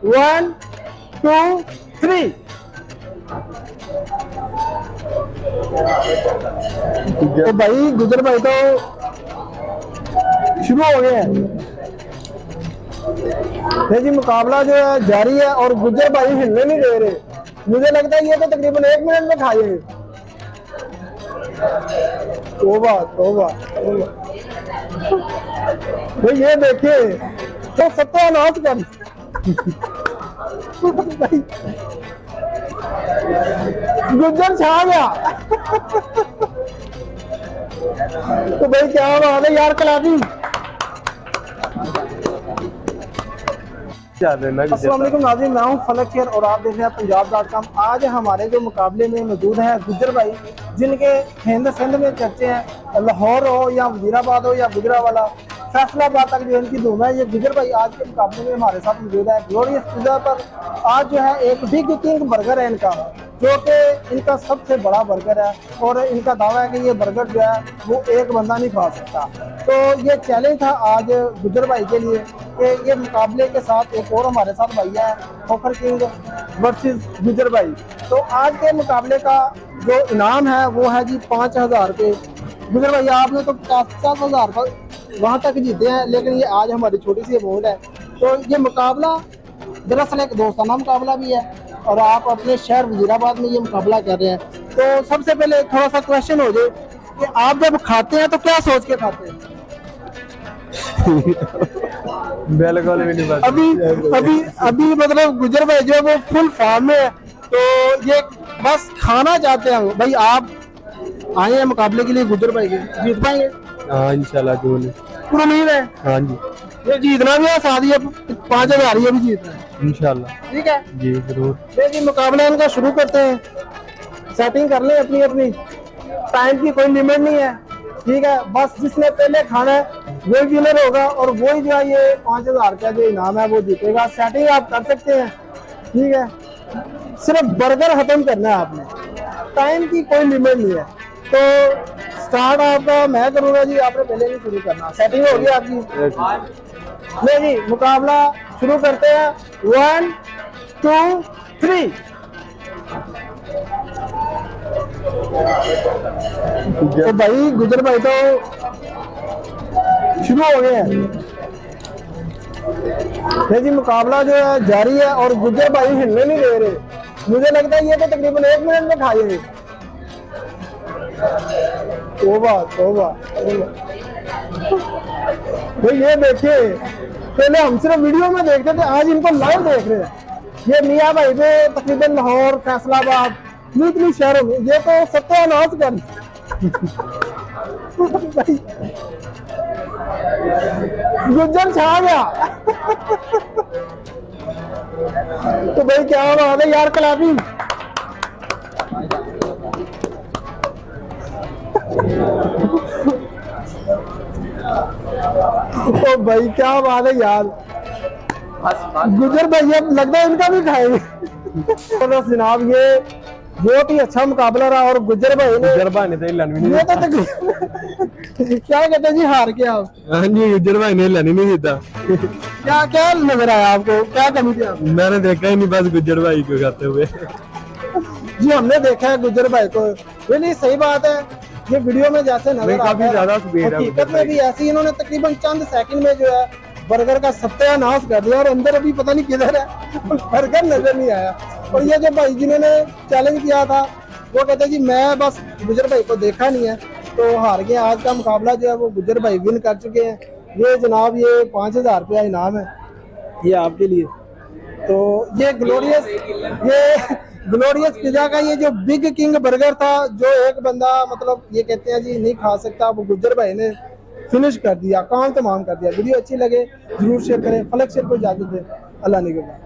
1 2 3। तो भाई गुजर भाई तो शुरू हो गए हैं जी। मुकाबला जो है जारी है और गुजर भाई हिलने नहीं दे रहे। मुझे लगता है ये तो तकरीबन 1 मिनट में खाएंगे। तोबा तोबा तोबा। तो ये देखिए तो सत्यानाश कर गुजर छा गया। तो भाई क्या बात है यार कलाबी। अस्सलाम वालेकुम नाज़रीन, मैं हूं फलक शेर और आप देख रहे हैं पंजाब.com। आज हमारे जो मुकाबले में मौजूद हैं गुजर भाई, जिनके हिंद सिंध में चर्चे हैं, लाहौर हो या वजीराबाद हो या गुजरावाला, फैसलाबाद तक जो इनकी धूम है। ये गुजर भाई आज के मुकाबले में हमारे साथ मौजूद है। ग्लोरियस पिज़्ज़ा पर आज जो है एक बिग किंग बर्गर है इनका, जो कि इनका सबसे बड़ा बर्गर है और इनका दावा है कि ये बर्गर जो है वो एक बंदा नहीं खा सकता। तो ये चैलेंज था आज गुजर भाई के लिए कि ये मुकाबले के साथ एक और हमारे साथ भाई है खोखर किंग वर्सेस गुजर भाई। तो आज के मुकाबले का जो इनाम है वो है जी 5000 के। गुजर भाई आपने तो 50,000 का वहाँ तक जीते हैं, लेकिन ये आज हमारी छोटी सी अमाउंट है। तो ये मुकाबला दरअसल एक दोस्ताना मुकाबला भी है और आप अपने शहर वजीराबाद में ये मुकाबला कर रहे हैं। तो सबसे पहले थोड़ा सा क्वेश्चन हो जाए कि आप जब खाते हैं तो क्या सोच के खाते हैं? बिल्कुल भी नहीं पता। अभी मतलब गुजर भाई जो वो फुल फॉर्म में है, तो ये बस खाना चाहते हैं। भाई आप आए हैं मुकाबले के लिए गुजर भाई के, जीत पाएंगे? हाँ इंशाल्लाह, क्यों नहीं। पूरा उम्मीद है? हाँ जी, ये जीतना भी है, साथ ही 5000 ये भी जीतना है इंशाल्लाह। ठीक है जी जरूर। देखिए मुकाबला इनका शुरू करते हैं। सेटिंग कर ले अपनी अपनी, टाइम की कोई लिमिट नहीं है ठीक है। बस जिसने पहले खाना है वही विनर होगा और वही जो है ये 5000 का जो इनाम है वो जीतेगा। सेटिंग आप कर सकते हैं ठीक है, सिर्फ बर्गर खत्म करना है आपने, टाइम की कोई लिमिट नहीं है। तो स्टार्ट आपका मैं करूंगा जी, आपने पहले नहीं शुरू करना। सेटिंग होगी आपकी? नहीं जी, मुकाबला शुरू करते हैं। 1 2 3। तो भाई गुजर भाई तो शुरू हो गए हैं जी। मुकाबला जो है जारी है और गुजर भाई हिलने नहीं दे रहे। मुझे लगता है ये तो तकरीबन 1 मिनट में खाएंगे। तोबा तोबा। तो ये देखिए पहले हम सिर्फ वीडियो में देखते थे, आज इनको लाइव देख रहे हैं। ये मियाँ भाई पे तकरीबन लाहौर फैसलाबाद इतनी शहरों में ये तो सत्यानाश कर गुजर छा गया। तो भाई क्या बात है यार कलाबी। तो भाई क्या बात है यार, गुजर भाई अब लगता है इनका भी खाएंगे। तो जनाब ये बहुत ही अच्छा मुकाबला रहा और गुजर भाई ने ये तो क्या कहते हैं जी, हार के आप? हाँ जी, गुजर भाई ने लानी नहीं देता। क्या क्या नजर आया आपको, क्या कमी थी आपको? मैंने देखा ही नहीं, बस गुजर भाई को खाते हुए। जी हमने देखा है गुजर भाई को, ये नहीं सही बात है। ये वीडियो में जैसे नजर काफी ज्यादा हकीकत में भी ऐसी इन्होंने तकरीबन चंद सेकंड में जो है बर्गर का सत्यानाश कर दिया और अंदर अभी पता नहीं किधर है बर्गर नजर नहीं आया। और ये जो भाई जिन्होंने चैलेंज किया था वो कहते जी मैं बस गुजर भाई को देखा नहीं है तो हार गए। आज का मुकाबला जो है वो गुजर भाई विन कर चुके हैं। ये जनाब ये 5000 रुपया इनाम है ये आपके लिए। तो ये ग्लोरियस पिज़्ज़ा का ये जो बिग किंग बर्गर था जो एक बंदा मतलब ये कहते हैं जी नहीं खा सकता, वो गुजर भाई ने फिनिश कर दिया, काम तमाम कर दिया। वीडियो अच्छी लगे जरूर शेयर करें। फलक शेर को इजाजत दें। अल्लाह निगहबान।